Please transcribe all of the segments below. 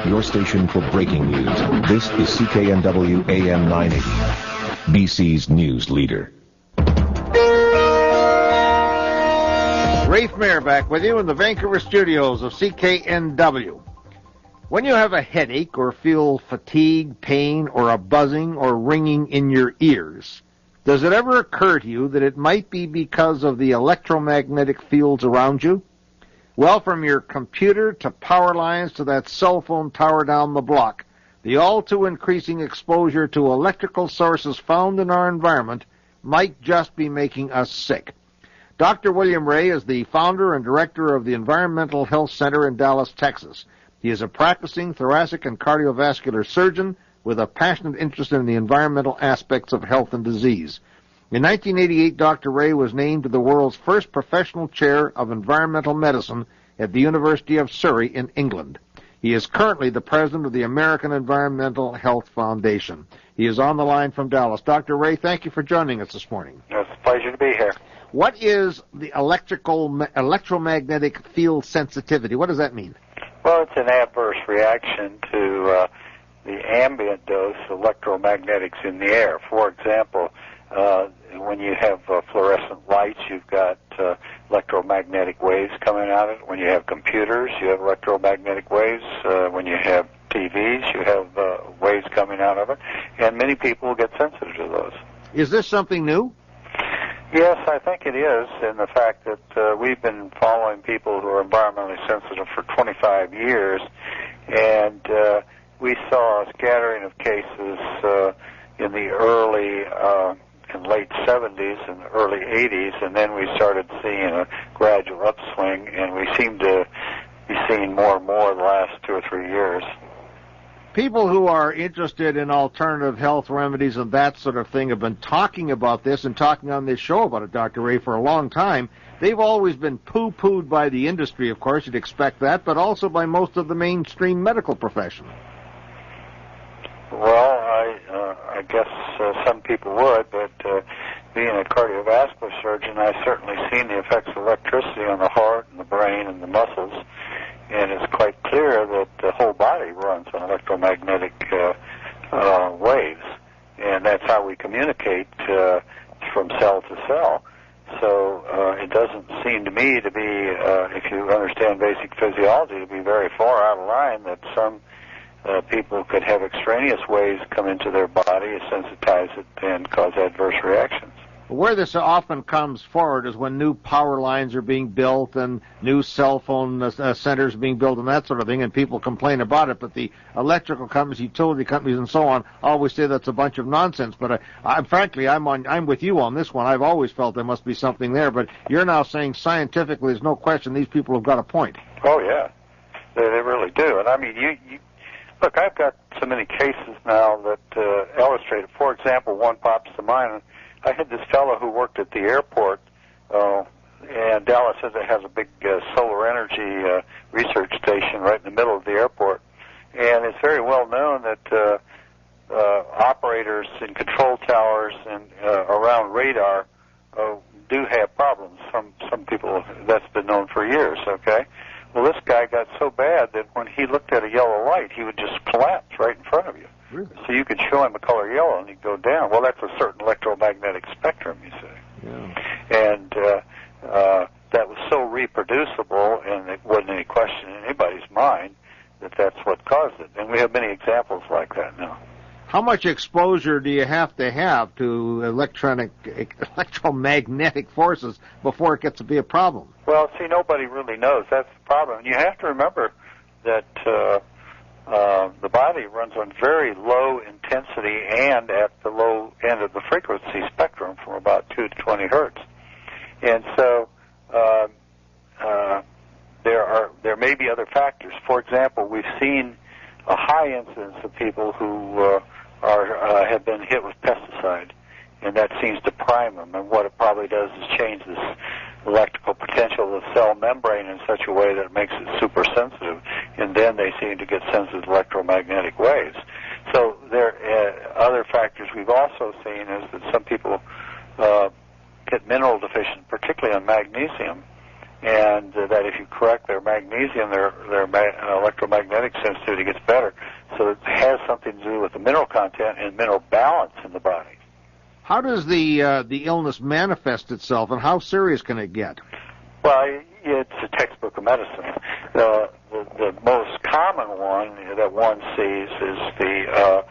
your station for breaking news. This is CKNW AM 980, BC's news leader. Rafe Mair back with you in the Vancouver studios of CKNW. When you have a headache or feel fatigue, pain, or a buzzing or ringing in your ears, does it ever occur to you that it might be because of the electromagnetic fields around you? Well, from your computer to power lines to that cell phone tower down the block, the all-too-increasing exposure to electrical sources found in our environment might just be making us sick. Dr. William Ray is the founder and director of the Environmental Health Center in Dallas, Texas. He is a practicing thoracic and cardiovascular surgeon with a passionate interest in the environmental aspects of health and disease. In 1988, Dr. Ray was named the world's first professional chair of environmental medicine at the University of Surrey in England. He is currently the president of the American Environmental Health Foundation. He is on the line from Dallas. Dr. Ray, thank you for joining us this morning. It's a pleasure to be here. What is the electromagnetic field sensitivity? What does that mean? Well, it's an adverse reaction to the ambient dose of electromagnetics in the air. For example, when you have fluorescent lights, you've got electromagnetic waves coming out of it. When you have computers, you have electromagnetic waves. When you have TVs, you have waves coming out of it. And many people get sensitive to those. Is this something new? Yes, I think it is, in the fact that we've been following people who are environmentally sensitive for 25 years, and we saw a scattering of cases in the early and late 70s and early 80s, and then we started seeing a gradual upswing, and we seem to be seeing more and more the last 2 or 3 years. People who are interested in alternative health remedies and that sort of thing have been talking about this and talking on this show about it, Dr. Ray, for a long time. They've always been poo-pooed by the industry, of course, you'd expect that, but also by most of the mainstream medical profession. Well, I guess some people would, but being a cardiovascular surgeon, I've certainly seen the effects of electricity on the heart and the brain and the muscles, and it's quite clear that the whole body runs on electromagnetic waves, and that's how we communicate from cell to cell. So it doesn't seem to me to be, if you understand basic physiology, to be very far out of line that some people could have extraneous waves come into their body, sensitize it, and cause adverse reactions. Where this often comes forward is when new power lines are being built and new cell phone centers being built and that sort of thing, and people complain about it. But the electrical companies, utility companies, and so on always say that's a bunch of nonsense. But frankly, I'm with you on this one. I've always felt there must be something there. But you're now saying scientifically, there's no question these people have got a point. Oh yeah, they really do. And I mean, you look, I've got so many cases now that illustrate it. For example, one pops to mind. I had this fellow who worked at the airport, and Dallas has a big solar energy research station right in the middle of the airport. And it's very well known that operators in control towers and around radar do have problems. Some people, that's been known for years, okay? Well, this guy got so bad that when he looked at a yellow light, he would just collapse right in front of you. Really? So you could show him a color yellow and he'd go down. Well, that's a certain electromagnetic spectrum, you see. Yeah. And that was so reproducible, and it wasn't any question in anybody's mind that that's what caused it. And we have many examples like that now. How much exposure do you have to electromagnetic forces before it gets to be a problem? Well, see, nobody really knows. That's the problem. And you have to remember that the body runs on very low intensity and at the low end of the frequency spectrum from about 2 to 20 hertz. And so there may be other factors. For example, we've seen a high incidence of people who have been hit with pesticide, and that seems to prime them. And what it probably does is change this electrical potential of the cell membrane in such a way that it makes it super sensitive, and then they seem to get sensitive electromagnetic waves. So there other factors we've also seen is that some people get mineral deficient, particularly on magnesium, and that if you correct their magnesium, their electromagnetic sensitivity gets better. So it has something to do with the mineral content and mineral balance in the body. How does the illness manifest itself, and how serious can it get? Well, it's a textbook of medicine. The most common one that one sees is the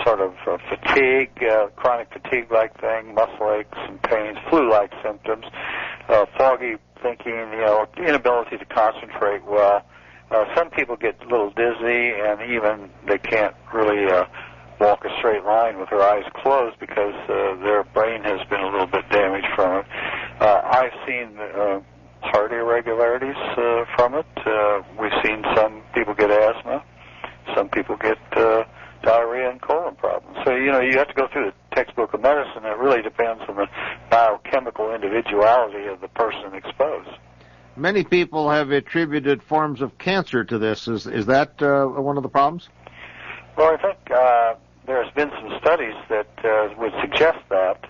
sort of fatigue, chronic fatigue-like thing, muscle aches and pains, flu-like symptoms, foggy thinking, inability to concentrate well. Some people get a little dizzy, and even they can't really walk a straight line with their eyes closed because their brain has been a little bit damaged from it. I've seen heart irregularities from it. We've seen some people get asthma. Some people get diarrhea and colon problems. So, you have to go through the textbook of medicine. It really depends on the biochemical individuality of the person exposed. Many people have attributed forms of cancer to this. Is that one of the problems? Well, I think there's been some studies that would suggest that,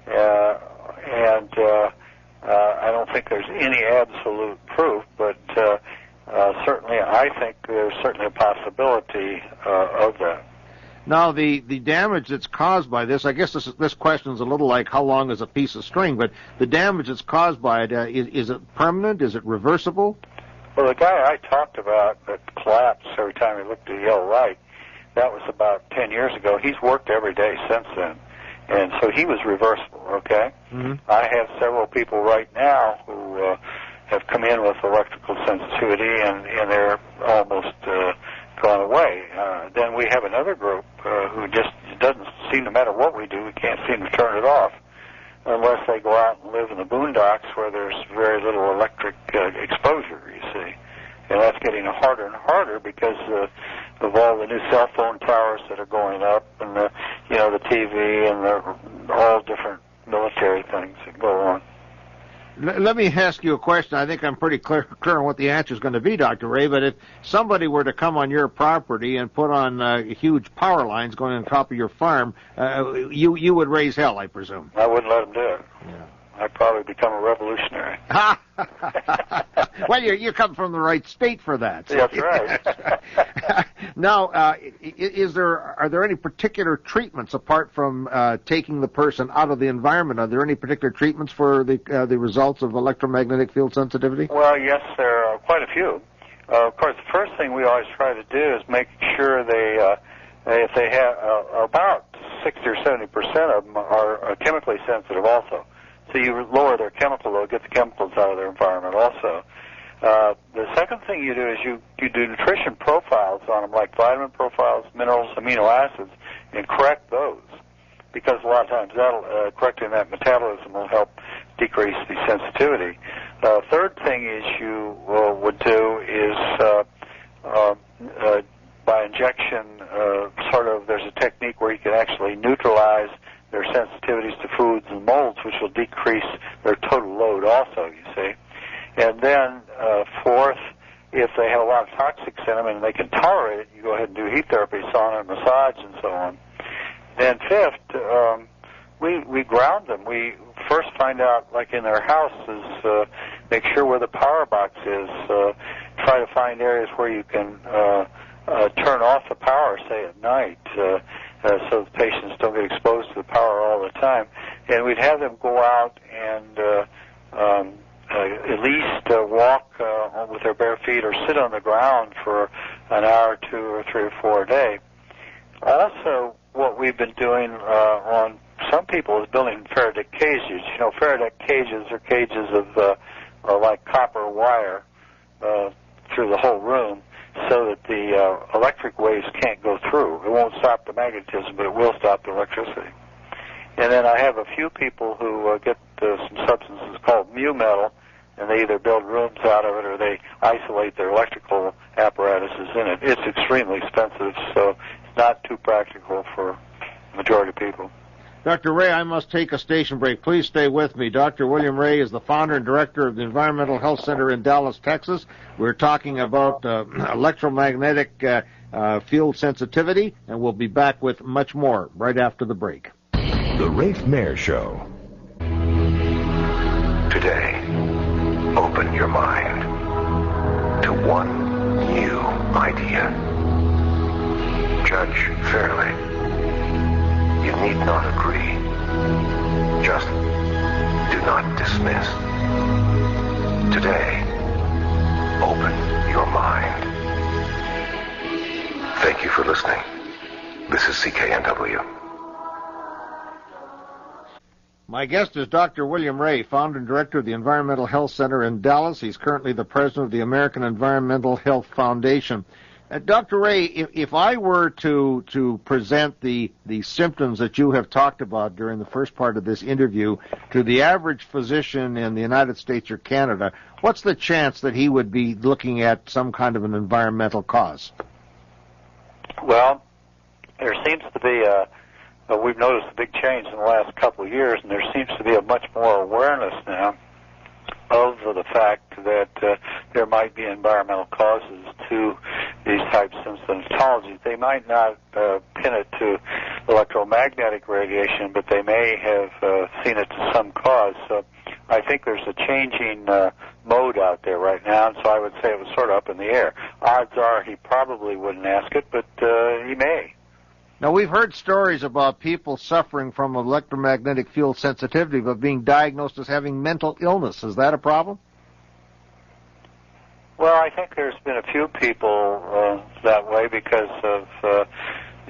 and I don't think there's any absolute proof, but certainly I think there's certainly a possibility of that. Now, the damage that's caused by this, I guess this question is a little like how long is a piece of string, but the damage that's caused by it, is it permanent? Is it reversible? Well, the guy I talked about that collapsed every time he looked at the yellow light, that was about 10 years ago. He's worked every day since then, and so he was reversible, okay? Mm-hmm. I have several people right now who have come in with electrical sensitivity, and they're almost gone away. Then we have another group who just doesn't seem, no matter what we do, we can't seem to turn it off unless they go out and live in the boondocks where there's very little electric exposure, you see. And that's getting harder and harder because of all the new cell phone towers that are going up, and the TV and all different military things that go on. Let me ask you a question. I think I'm pretty clear on what the answer is going to be, Dr. Ray, but if somebody were to come on your property and put on huge power lines going on top of your farm, you would raise hell, I presume. I wouldn't let them do it. Yeah. I'd probably become a revolutionary. Well, you come from the right state for that. So. That's right. Now, are there any particular treatments apart from taking the person out of the environment? Are there any particular treatments for the results of electromagnetic field sensitivity? Well, yes, there are quite a few. Of course, the first thing we always try to do is make sure if they have about 60 or 70% of them are chemically sensitive also. So you lower their chemical load, get the chemicals out of their environment also. The second thing you do is you do nutrition profiles on them, like vitamin profiles, minerals, amino acids, and correct those. Because a lot of times correcting that metabolism will help decrease the sensitivity. Third thing is you would do is by injection, there's a technique where you can actually neutralize their sensitivities to foods and molds, which will decrease their total load also, you see. And then fourth, if they have a lot of toxics in them and they can tolerate it, you go ahead and do heat therapy, sauna, massage, and so on. Then fifth, we ground them. We first find out, like in their houses, make sure where the power box is. Try to find areas where you can turn off the power, say at night, so the patients don't get exposed to the power all the time. And we'd have them go out and at least walk with their bare feet or sit on the ground for an hour, 2 or 3 or 4 a day. Also, what we've been doing on some people is building Faraday cages. Faraday cages are cages of like copper wire through the whole room, so that the electric waves can't go through. It won't stop the magnetism, but it will stop the electricity. And then I have a few people who get some substances called mu metal, and they either build rooms out of it or they isolate their electrical apparatuses in it. It's extremely expensive, so it's not too practical for the majority of people. Dr. Ray, I must take a station break. Please stay with me. Dr. William Ray is the founder and director of the Environmental Health Center in Dallas, Texas. We're talking about electromagnetic field sensitivity, and we'll be back with much more right after the break. The Rafe Mair Show. Today. open your mind to one new idea. Judge fairly. You need not agree. Just do not dismiss. Today, open your mind. Thank you for listening. This is CKNW. My guest is Dr. William Ray, founder and director of the Environmental Health Center in Dallas. He's currently the president of the American Environmental Health Foundation. Dr. Ray, if I were to present the symptoms that you have talked about during the first part of this interview to the average physician in the United States or Canada, what's the chance that he would be looking at some kind of an environmental cause? Well, there seems to be we've noticed a big change in the last couple of years, and there seems to be a much more awareness now of the fact that there might be environmental causes to these types of symptomatology. They might not pin it to electromagnetic radiation, but they may have seen it to some cause. So I think there's a changing mode out there right now, and so I would say it was sort of up in the air. Odds are he probably wouldn't ask it, but he may. Now, we've heard stories about people suffering from electromagnetic field sensitivity but being diagnosed as having mental illness. Is that a problem? Well, I think there's been a few people that way because of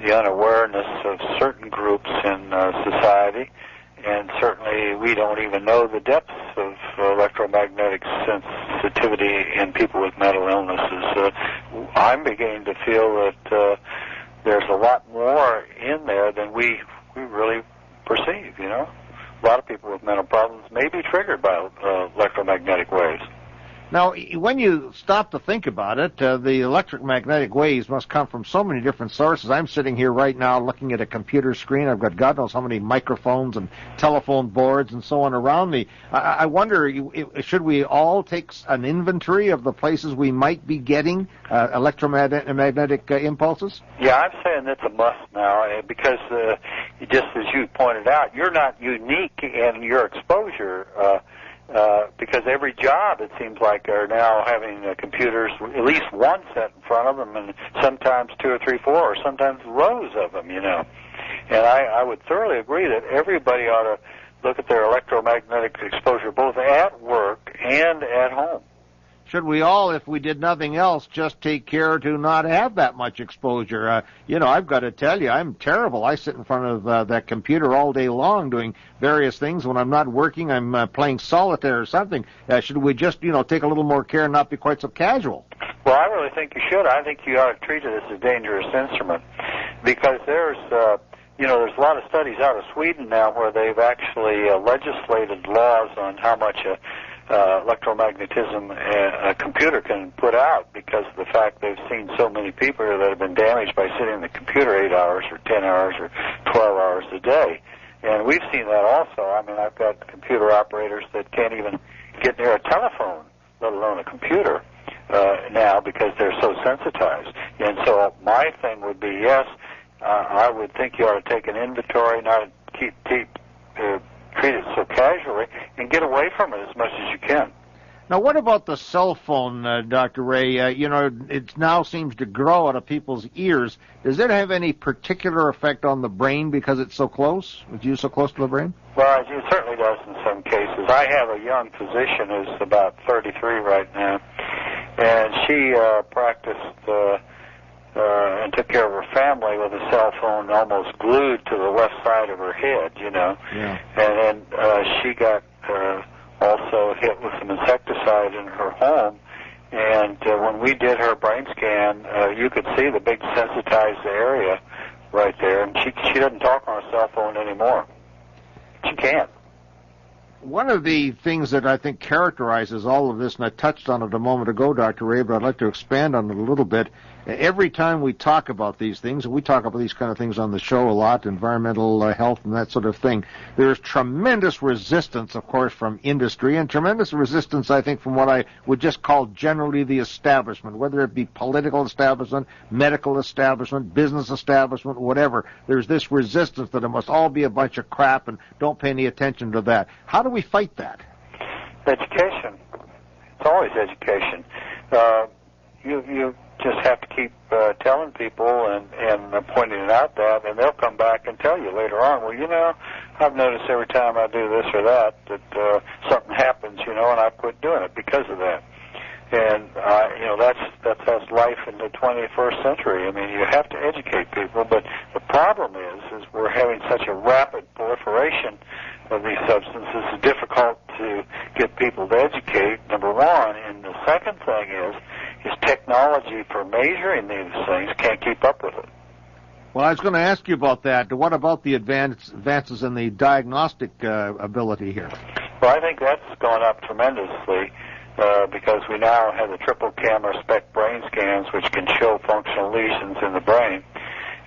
the unawareness of certain groups in society, and certainly we don't even know the depths of electromagnetic sensitivity in people with mental illnesses. I'm beginning to feel that there's a lot more in there than we really perceive, you know. A lot of people with mental problems may be triggered by electromagnetic waves. Now, when you stop to think about it, the electromagnetic waves must come from so many different sources. I'm sitting here right now looking at a computer screen. I've got God knows how many microphones and telephone boards and so on around me. I wonder, should we all take an inventory of the places we might be getting electromagnetic impulses? Yeah, I'm saying it's a must now because, just as you pointed out, you're not unique in your exposure because every job, it seems like, are now having computers, at least one set in front of them, and sometimes two or three, four, or sometimes rows of them, you know. And I would thoroughly agree that everybody ought to look at their electromagnetic exposure both at work and at home. Should we all, if we did nothing else, just take care to not have that much exposure? You know, I've got to tell you, I'm terrible. I sit in front of that computer all day long doing various things. When I'm not working, I'm playing solitaire or something. Should we just, take a little more care and not be quite so casual? Well, I really think you should. I think you ought to treat it as a dangerous instrument because there's a lot of studies out of Sweden now where they've actually legislated laws on how much electromagnetism a computer can put out because of the fact they've seen so many people that have been damaged by sitting in the computer 8 hours or 10 hours or 12 hours a day. And we've seen that also. I mean, I've got computer operators that can't even get near a telephone, let alone a computer, now because they're so sensitized. And so my thing would be, yes, I would think you ought to take an inventory, not keep treat it so casually, and get away from it as much as you can. Now, what about the cell phone, Dr. Ray? It now seems to grow out of people's ears. Does it have any particular effect on the brain because it's so close? It's used so close to the brain? Well, it certainly does in some cases. I have a young physician who's about 33 right now, and she practiced and took care of her family with a cell phone almost glued to the left side of her head, Yeah. And then she got also hit with some insecticide in her home, and when we did her brain scan, you could see the big sensitized area right there, and she doesn't talk on her cell phone anymore. She can't. One of the things that I think characterizes all of this, and I touched on it a moment ago, Dr. Ray, but I'd like to expand on it a little bit. Every time we talk about these things, and we talk about these kind of things on the show a lot, environmental health and that sort of thing, there's tremendous resistance, of course, from industry, and tremendous resistance, I think, from what I would just call generally the establishment, whether it be political establishment, medical establishment, business establishment, whatever. There's this resistance that it must all be a bunch of crap and don't pay any attention to that. How do we fight that? Education. always education. You just have to keep telling people and pointing it out that, and they'll come back and tell you later on, well, you know, I've noticed every time I do this or that something happens, you know, and I quit doing it because of that. And you know, that's life in the 21st century. I mean, you have to educate people, but the problem is we're having such a rapid proliferation of these substances. It's difficult to get people to educate, number one. And the second thing is technology for measuring these things can't keep up with it. Well, I was going to ask you about that. What about the advances in the diagnostic ability here? Well, I think that's gone up tremendously. Because we now have the triple camera SPECT brain scans, which can show functional lesions in the brain,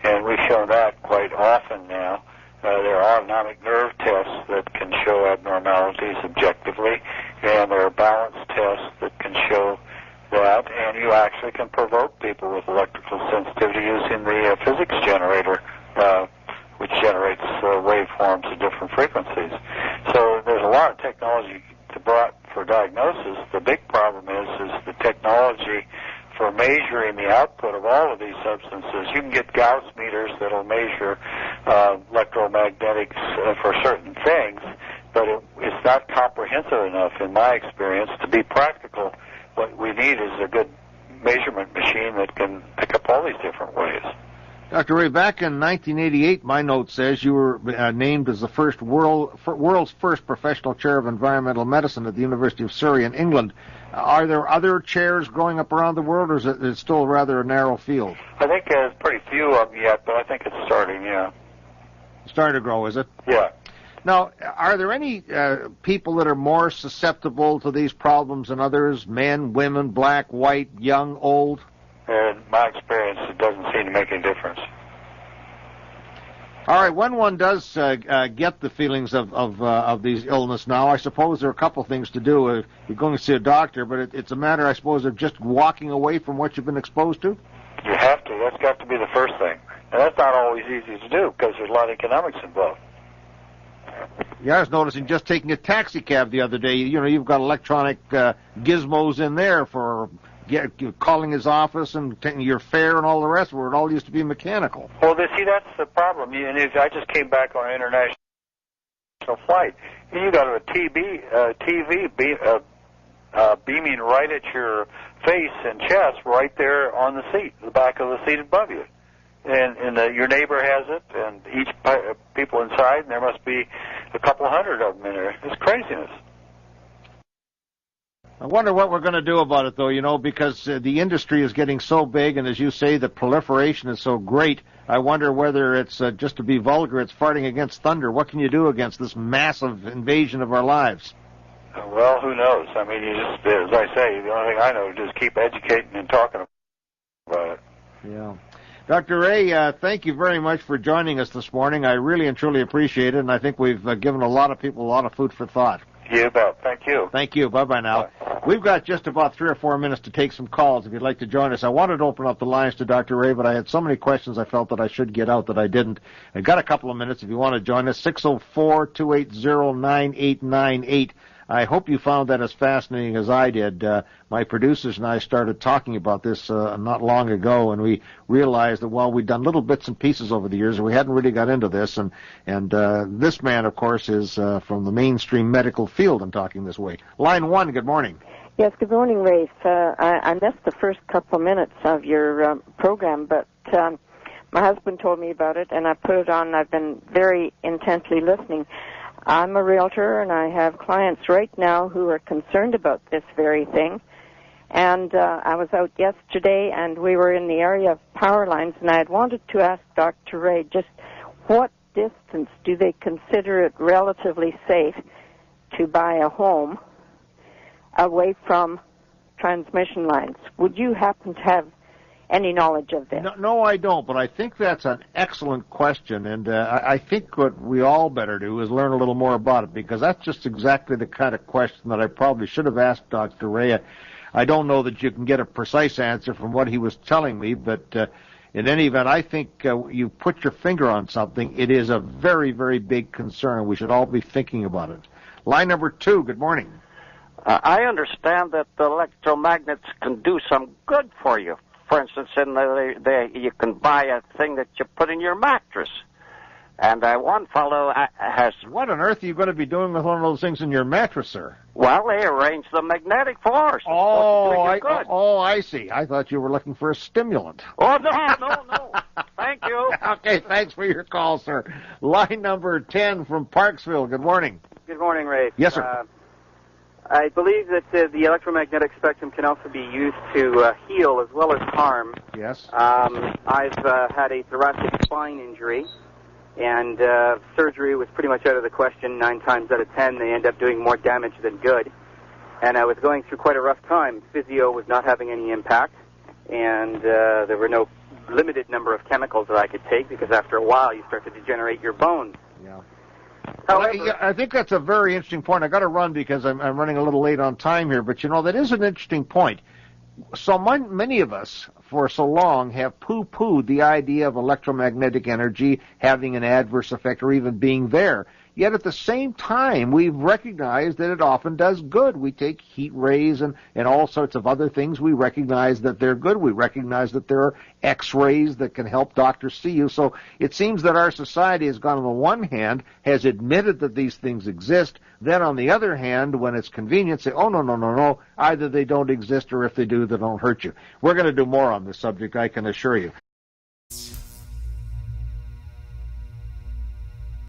and we've shown that quite often now. There are autonomic nerve tests that can show abnormalities objectively, and there are balance tests that can show that, and you actually can provoke people with electrical sensitivity using the physics generator, which generates waveforms of different frequencies. So there's a lot of technology brought for diagnosis. The big problem is the technology for measuring the output of all of these substances. You can get Gauss meters that'll measure electromagnetics for certain things, but it's not comprehensive enough, in my experience, to be practical. What we need is a good measurement machine that can pick up all these different ways. Dr. Ray, back in 1988, my note says you were named as the world's first professional chair of environmental medicine at the University of Surrey in England. Are there other chairs growing up around the world, or is it still rather a narrow field? I think there's pretty few of them yet, but I think it's starting, yeah. Starting to grow, is it? Yeah. Now, are there any people that are more susceptible to these problems than others? Men, women, black, white, young, old? In my experience, it doesn't seem to make any difference. All right, when one does get the feelings of these illness now, I suppose there are a couple things to do. You're going to see a doctor, but it's a matter, I suppose, of just walking away from what you've been exposed to? You have to. That's got to be the first thing. And that's not always easy to do because there's a lot of economics involved. Yeah, I was noticing just taking a taxi cab the other day, you know, you've got electronic gizmos in there for calling his office and taking your fare and all the rest, where it all used to be mechanical. Well, see, that's the problem. I just came back on an international flight, and you got a TV beaming right at your face and chest right there on the seat, the back of the seat above you. And your neighbor has it, and each people inside, and there must be a couple hundred of them in there. It's craziness. I wonder what we're going to do about it, though, you know, because the industry is getting so big, and as you say, the proliferation is so great. I wonder whether it's, just to be vulgar, it's farting against thunder. What can you do against this massive invasion of our lives? Well, who knows? I mean, you just, as I say, the only thing I know is just keep educating and talking about it. Yeah. Dr. Ray, thank you very much for joining us this morning. I really and truly appreciate it, and I think we've given a lot of people a lot of food for thought. You bet. Thank you. Thank you. Bye-bye now. Bye. We've got just about 3 or 4 minutes to take some calls if you'd like to join us. I wanted to open up the lines to Dr. Ray, but I had so many questions I felt that I should get out that I didn't. I've got a couple of minutes if you want to join us. 604-280-9898. I hope you found that as fascinating as I did. My producers and I started talking about this not long ago, and we realized that while we'd done little bits and pieces over the years, we hadn't really got into this. And this man, of course, is from the mainstream medical field and talking this way. Line 1, good morning. Yes, good morning, Rafe. I missed the first couple of minutes of your program, but my husband told me about it, and I put it on. I've been very intently listening. I'm a realtor, and I have clients right now who are concerned about this very thing. And I was out yesterday, and we were in the area of power lines, and I had wanted to ask Dr. Ray just what distance do they consider it relatively safe to buy a home away from transmission lines? Would you happen to have any knowledge of this? No, I don't, but I think that's an excellent question, and I think what we all better do is learn a little more about it, because that's just exactly the kind of question that I probably should have asked Dr. Ray. I don't know that you can get a precise answer from what he was telling me, but in any event, I think you put your finger on something. It is a very, very big concern. We should all be thinking about it. Line number 2, good morning. I understand that the electromagnets can do some good for you. For instance, you can buy a thing that you put in your mattress. And one fellow has... What on earth are you going to be doing with one of those things in your mattress, sir? Well, they arrange the magnetic force. I see. I thought you were looking for a stimulant. Oh, no. Thank you. Okay, thanks for your call, sir. Line number 10 from Parksville. Good morning. Good morning, Ray. Yes, sir. I believe that the electromagnetic spectrum can also be used to heal as well as harm. Yes. I've had a thoracic spine injury, and surgery was pretty much out of the question. 9 times out of 10, they end up doing more damage than good. And I was going through quite a rough time. Physio was not having any impact, and there were no limited number of chemicals that I could take, because after a while you start to degenerate your bones. Yeah. However, well, I think that's a very interesting point. I got to run because I'm running a little late on time here, but that is an interesting point. So many of us, for so long, have poo-pooed the idea of electromagnetic energy having an adverse effect or even being there. Yet at the same time, we've recognized that it often does good. We take heat rays and all sorts of other things. We recognize that they're good. We recognize that there are X-rays that can help doctors see you. So it seems that our society has gone, on the one hand, has admitted that these things exist. Then on the other hand, when it's convenient, say, oh, no. Either they don't exist, or if they do, they don't hurt you. We're going to do more on this subject, I can assure you.